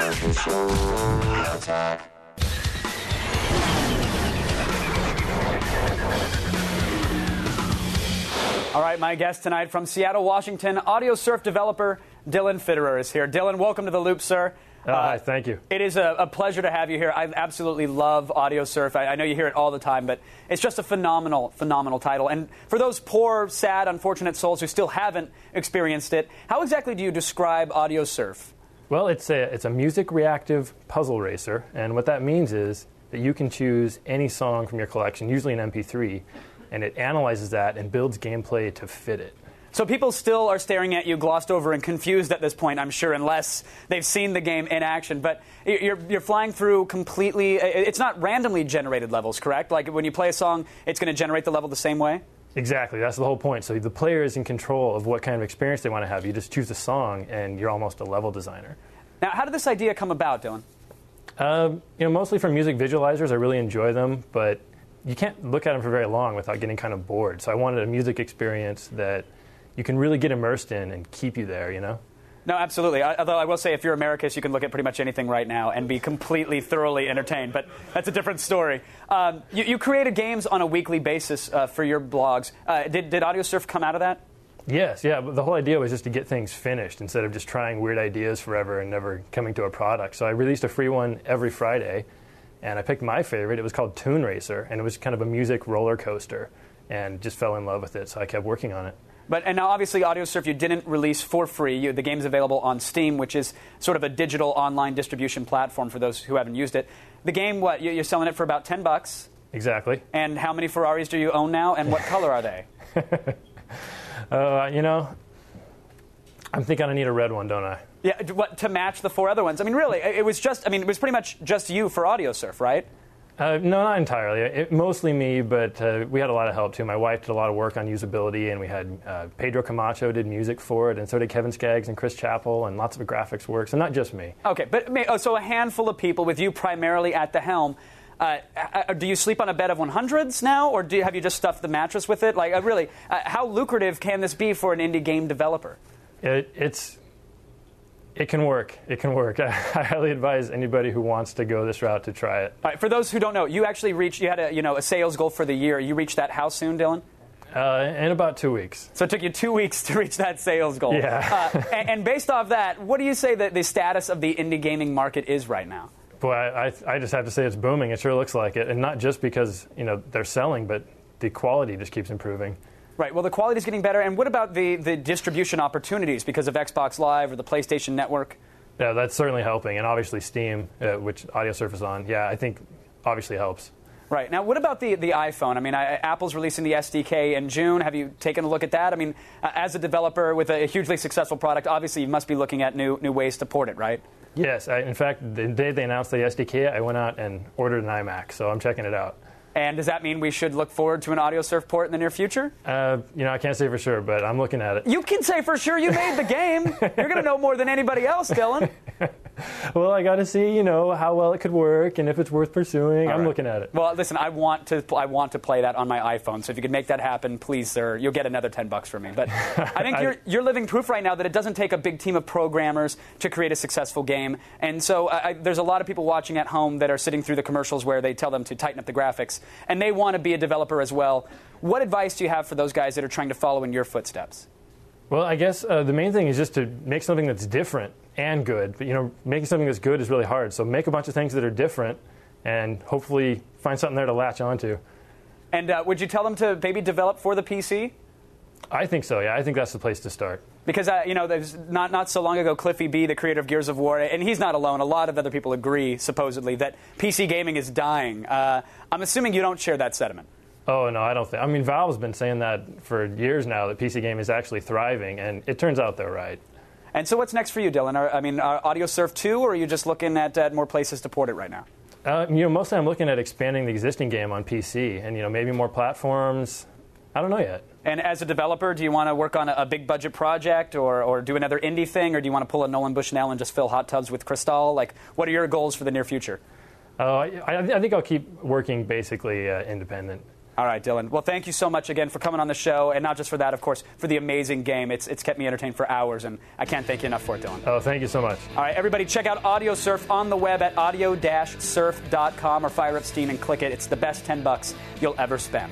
All right, my guest tonight from Seattle, Washington, Audiosurf developer Dylan Fitterer is here. Dylan, welcome to the Loop, sir. Hi, thank you. It is a pleasure to have you here. I absolutely love Audiosurf. I know you hear it all the time, but it's just a phenomenal, phenomenal title. And for those poor, sad, unfortunate souls who still haven't experienced it, how exactly do you describe Audiosurf? Well, it's a music reactive puzzle racer, and what that means is that you can choose any song from your collection, usually an MP3, and it analyzes that and builds gameplay to fit it. So people still are staring at you, glossed over and confused at this point, I'm sure, unless they've seen the game in action. But you're flying through completely, it's not randomly generated levels, correct? Like when you play a song, it's going to generate the level the same way? Exactly, that's the whole point. So the player is in control of what kind of experience they want to have. You just choose a song, and you're almost a level designer. Now, how did this idea come about, Dylan? Mostly from music visualizers. I really enjoy them, but you can't look at them for very long without getting kind of bored. So I wanted a music experience that you can really get immersed in and keep you there, you know? No, absolutely. Although I will say, if you're Americus, you can look at pretty much anything right now and be completely, thoroughly entertained. But that's a different story. You created games on a weekly basis for your blogs. Did Audiosurf come out of that? Yes, yeah. But the whole idea was just to get things finished instead of just trying weird ideas forever and never coming to a product. So I released a free one every Friday, and I picked my favorite. It was called Toon Racer, and it was kind of a music roller coaster, and just fell in love with it, so I kept working on it. And now, obviously, Audiosurf you didn't release for free. The game's available on Steam, which is sort of a digital online distribution platform for those who haven't used it. The game, what, you're selling it for about $10? Exactly. And how many Ferraris do you own now, and what color are they? I'm thinking I need a red one, don't I? Yeah, to match the 4 other ones. I mean, really, it was pretty much just you for Audiosurf, right? No, not entirely. Mostly me, but we had a lot of help, too. My wife did a lot of work on usability, and we had Pedro Camacho did music for it, and so did Kevin Skaggs and Chris Chappell, and lots of graphics work, so not just me. Okay, but so a handful of people with you primarily at the helm. Do you sleep on a bed of 100s now, or have you just stuffed the mattress with it? Like, really, how lucrative can this be for an indie game developer? It can work. It can work. I highly advise anybody who wants to go this route to try it. All right, for those who don't know, you actually had a sales goal for the year. You reached that how soon, Dylan? In about 2 weeks. So it took you 2 weeks to reach that sales goal. Yeah. And based off that, what do you say that the status of the indie gaming market is right now? Boy, I just have to say it's booming. It sure looks like it. And not just because, they're selling, but the quality just keeps improving. Right. Well, the quality is getting better. And what about the distribution opportunities because of Xbox Live or the PlayStation Network? Yeah, that's certainly helping. And obviously Steam, which Audiosurf is on, yeah, I think obviously helps. Right. Now, what about the iPhone? I mean, Apple's releasing the SDK in June. Have you taken a look at that? I mean, as a developer with a hugely successful product, obviously you must be looking at new ways to port it, right? Yes. In fact, the day they announced the SDK, I went out and ordered an iMac, so I'm checking it out. And does that mean we should look forward to an Audiosurf port in the near future? I can't say for sure, but I'm looking at it. You can say for sure. You made the game. You're going to know more than anybody else, Dylan. Well, I got to see, how well it could work and if it's worth pursuing. I'm looking at it. Well, listen, I want to play that on my iPhone. So if you could make that happen, please, sir, you'll get another $10 from me. But I think you're living proof right now that it doesn't take a big team of programmers to create a successful game. And so there's a lot of people watching at home that are sitting through the commercials where they tell them to tighten up the graphics, and they want to be a developer as well. What advice do you have for those guys that are trying to follow in your footsteps? Well, I guess the main thing is just to make something that's different and good. But, making something that's good is really hard. So make a bunch of things that are different and hopefully find something there to latch onto. And would you tell them to maybe develop for the PC? I think so, yeah. I think that's the place to start. Because, there's not so long ago, Cliffy B, the creator of Gears of War, and he's not alone. A lot of other people agree, supposedly, that PC gaming is dying. I'm assuming you don't share that sentiment. Oh, no, I don't think. I mean, Valve's been saying that for years now, that PC gaming is actually thriving, and it turns out they're right. And so what's next for you, Dylan? Are Audiosurf 2, or are you just looking at more places to port it right now? Mostly I'm looking at expanding the existing game on PC and, maybe more platforms. I don't know yet. And as a developer, do you want to work on a big budget project or do another indie thing, or do you want to pull a Nolan Bushnell and just fill hot tubs with Cristal? Like, what are your goals for the near future? I think I'll keep working basically independent. All right, Dylan. Well, thank you so much again for coming on the show, and not just for that, of course, for the amazing game. It's kept me entertained for hours, and I can't thank you enough for it, Dylan. Oh, thank you so much. All right, everybody, check out Audiosurf on the web at audio-surf.com or fire up Steam and click it. It's the best $10 you'll ever spend.